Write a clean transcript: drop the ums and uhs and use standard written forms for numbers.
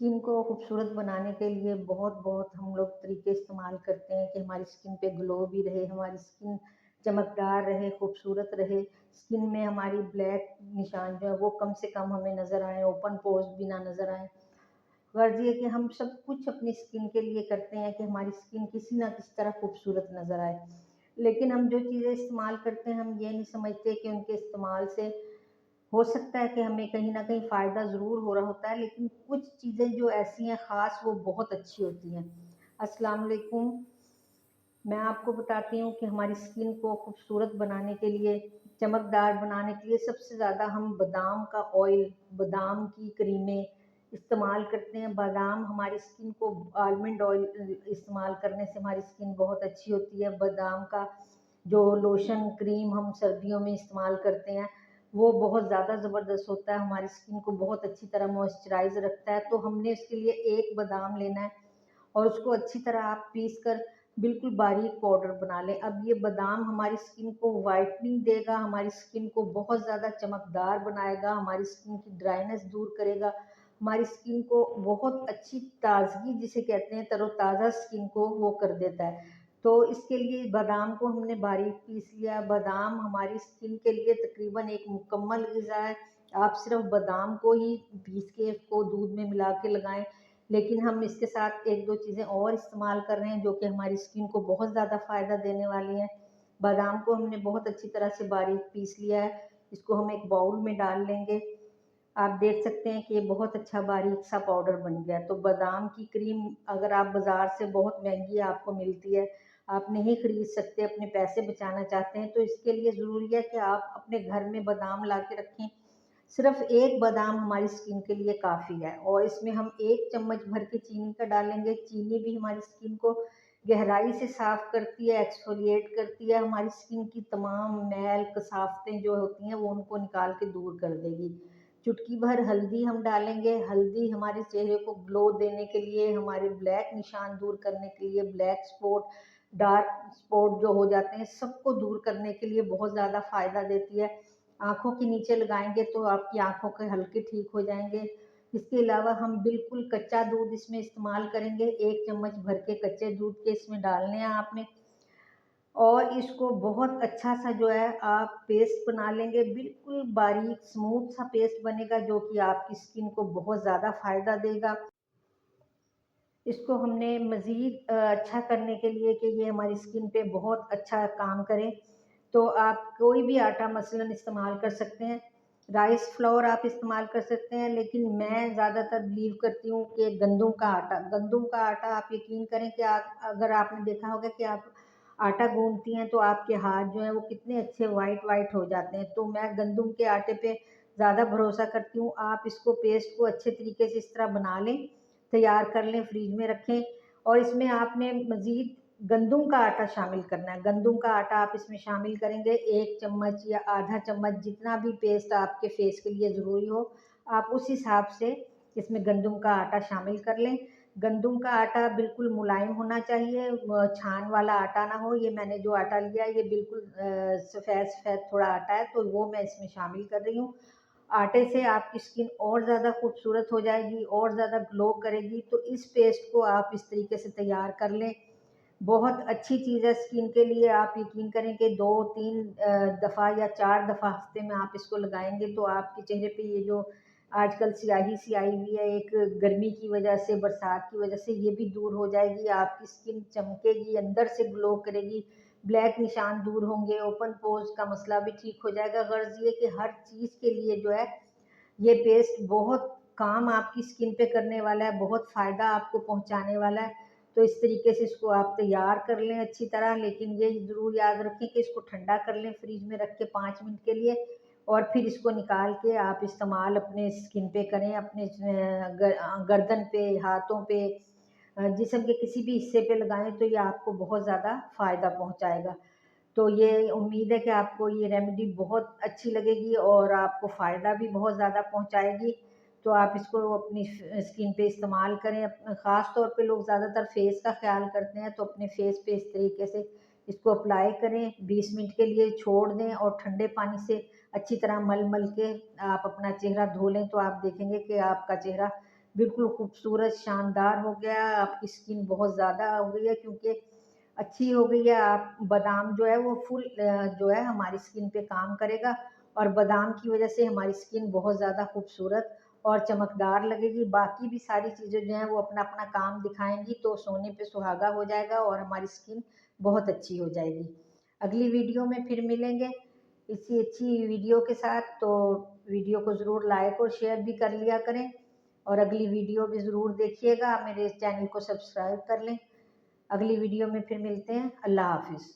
Skin को खूबसूरत बनाने के लिए बहुत-बहुत हम लोग तरीके इस्तेमाल करते हैं कि हमारी स्किन पे ग्लो भी रहे, हमारी स्किन चमकदार रहे, खूबसूरत रहे। स्किन में हमारी ब्लैक निशान जो है वो कम से कम हमें नज़र आएँ, ओपन पोर्स भी ना नज़र आएँ। गर्ज़ ये कि हम सब कुछ अपनी स्किन के लिए करते हैं कि हमारी स्किन किसी न किसी तरह खूबसूरत नज़र आए। लेकिन हम जो चीज़ें इस्तेमाल करते हैं, हम ये नहीं समझते कि उनके इस्तेमाल से हो सकता है कि हमें कहीं न कहीं फ़ायदा ज़रूर हो रहा होता है, लेकिन कुछ चीज़ें जो ऐसी हैं ख़ास वो बहुत अच्छी होती हैं। अस्सलाम वालेकुम, मैं आपको बताती हूँ कि हमारी स्किन को खूबसूरत बनाने के लिए, चमकदार बनाने के लिए सबसे ज़्यादा हम बादाम का ऑयल, बादाम की क्रीमें इस्तेमाल करते हैं। बादाम हमारी स्किन को आलमंड ऑयल इस्तेमाल करने से हमारी स्किन बहुत अच्छी होती है। बादाम का जो लोशन, क्रीम हम सर्दियों में इस्तेमाल करते हैं, वो बहुत ज़्यादा ज़बरदस्त होता है, हमारी स्किन को बहुत अच्छी तरह मॉइस्चराइज़ रखता है। तो हमने इसके लिए 1 बादाम लेना है और उसको अच्छी तरह आप पीस कर बिल्कुल बारीक पाउडर बना लें। अब ये बादाम हमारी स्किन को व्हाइटनिंग देगा, हमारी स्किन को बहुत ज़्यादा चमकदार बनाएगा, हमारी स्किन की ड्राइनेस दूर करेगा, हमारी स्किन को बहुत अच्छी ताज़गी जिसे कहते हैं तरोताज़ा स्किन को वो कर देता है। तो इसके लिए बादाम को हमने बारीक पीस लिया। बादाम हमारी स्किन के लिए तकरीबन एक मुकम्मल ग़िज़ा है। आप सिर्फ़ बादाम को ही पीस के उसको दूध में मिला के लगाएँ, लेकिन हम इसके साथ 1-2 चीज़ें और इस्तेमाल कर रहे हैं जो कि हमारी स्किन को बहुत ज़्यादा फ़ायदा देने वाली हैं। बादाम को हमने बहुत अच्छी तरह से बारीक पीस लिया है। इसको हम एक बाउल में डाल लेंगे। आप देख सकते हैं कि ये बहुत अच्छा बारीक-सा पाउडर बन गया है। तो बादाम की क्रीम अगर आप बाज़ार से बहुत महँगी आपको मिलती है, आप नहीं खरीद सकते, अपने पैसे बचाना चाहते हैं, तो इसके लिए ज़रूरी है कि आप अपने घर में बादाम ला के रखें। सिर्फ़ 1 बादाम हमारी स्किन के लिए काफ़ी है और इसमें हम 1 चम्मच भर के चीनी का डालेंगे। चीनी भी हमारी स्किन को गहराई से साफ़ करती है, एक्सफ़ोलिएट करती है, हमारी स्किन की तमाम मैल, कसावतें जो होती हैं, वो उनको निकाल के दूर कर देगी। चुटकी भर हल्दी हम डालेंगे। हल्दी हमारे चेहरे को ग्लो देने के लिए, हमारे ब्लैक निशान दूर करने के लिए, ब्लैक स्पॉट, डार्क स्पॉट जो हो जाते हैं, सबको दूर करने के लिए बहुत ज़्यादा फ़ायदा देती है। आँखों के नीचे लगाएँगे तो आपकी आँखों के हलके ठीक हो जाएँगे। इसके अलावा हम बिल्कुल कच्चा दूध इसमें इस्तेमाल करेंगे। 1 चम्मच भर के कच्चे दूध के इसमें डालने हैं आपने और इसको बहुत अच्छा-सा जो है आप पेस्ट बना लेंगे, बिल्कुल बारीक स्मूथ सा पेस्ट बनेगा जो कि आपकी स्किन को बहुत ज़्यादा फ़ायदा देगा। इसको हमने मज़ीद अच्छा करने के लिए कि ये हमारी स्किन पे बहुत अच्छा काम करे, तो आप कोई भी आटा मसलन इस्तेमाल कर सकते हैं। राइस फ्लोर आप इस्तेमाल कर सकते हैं, लेकिन मैं ज़्यादातर बिलीव करती हूँ कि गंदुम का आटा आप यकीन करें कि आप अगर आपने देखा होगा कि आप आटा गूँथती हैं, तो आपके हाथ जो हैं वो कितने अच्छे व्हाइट-व्हाइट हो जाते हैं। तो मैं गंदुम के आटे पे ज़्यादा भरोसा करती हूँ। आप इसको पेस्ट को अच्छे तरीके से इस तरह बना लें, तैयार कर लें, फ्रिज में रखें और इसमें आपने मज़ीद गंदुम का आटा शामिल करना है। गंदुम का आटा आप इसमें शामिल करेंगे 1 चम्मच या आधा चम्मच जितना भी पेस्ट आपके फेस के लिए ज़रूरी हो, आप उस हिसाब से इसमें गंदुम का आटा शामिल कर लें। गंदुम का आटा बिल्कुल मुलायम होना चाहिए, छान वाला आटा ना हो। ये मैंने जो आटा लिया है ये बिल्कुल सफ़ेद-सफ़ेद थोड़ा आटा है, तो वो मैं इसमें शामिल कर रही हूँ। आटे से आपकी स्किन और ज़्यादा खूबसूरत हो जाएगी, और ज़्यादा ग्लो करेगी, तो इस पेस्ट को आप इस तरीके से तैयार कर लें। बहुत अच्छी चीज़ है स्किन के लिए, आप यकीन करें कि 2-3 दफ़ा या 4 दफ़ा हफ़्ते में आप इसको लगाएँगे तो आपके चेहरे पे ये जो आजकल स्याही-सी आई हुई है एक गर्मी की वजह से, बरसात की वजह से, ये भी दूर हो जाएगी। आपकी स्किन चमकेगी, अंदर से ग्लो करेगी, ब्लैक निशान दूर होंगे, ओपन पोर्स का मसला भी ठीक हो जाएगा। गर्ज़ ये कि हर चीज़ के लिए जो है ये पेस्ट बहुत काम आपकी स्किन पे करने वाला है, बहुत फ़ायदा आपको पहुँचाने वाला है। तो इस तरीके से इसको आप तैयार कर लें अच्छी तरह, लेकिन ये ज़रूर याद रखें कि इसको ठंडा कर लें फ्रिज में रख के 5 मिनट के लिए और फिर इसको निकाल के आप इस्तेमाल अपने स्किन पे करें, अपने गर्दन पे, हाथों पे, जिस्म के किसी भी हिस्से पे लगाएँ तो ये आपको बहुत ज़्यादा फ़ायदा पहुँचाएगा। तो ये उम्मीद है कि आपको ये रेमेडी बहुत अच्छी लगेगी और आपको फ़ायदा भी बहुत ज़्यादा पहुँचाएगी। तो आप इसको अपनी स्किन पे इस्तेमाल करें। ख़ास तौर पे लोग ज़्यादातर फेस का ख़्याल करते हैं, तो अपने फेस पे इस तरीके से इसको अप्लाई करें, 20 मिनट के लिए छोड़ दें और ठंडे पानी से अच्छी तरह मल-मल के आप अपना चेहरा धो लें, तो आप देखेंगे कि आपका चेहरा बिल्कुल खूबसूरत शानदार हो गया। आपकी स्किन बहुत ज़्यादा हो गई है क्योंकि अच्छी हो गई है। आप बादाम जो है वो फुल जो है हमारी स्किन पे काम करेगा और बादाम की वजह से हमारी स्किन बहुत ज़्यादा खूबसूरत और चमकदार लगेगी। बाकी भी सारी चीज़ें जो हैं वो अपना अपना काम दिखाएंगी, तो सोने पे सुहागा हो जाएगा और हमारी स्किन बहुत अच्छी हो जाएगी। अगली वीडियो में फिर मिलेंगे इसी अच्छी वीडियो के साथ, तो वीडियो को ज़रूर लाइक और शेयर भी कर लिया करें और अगली वीडियो भी ज़रूर देखिएगा। मेरे चैनल को सब्सक्राइब कर लें। अगली वीडियो में फिर मिलते हैं। अल्लाह हाफिज़।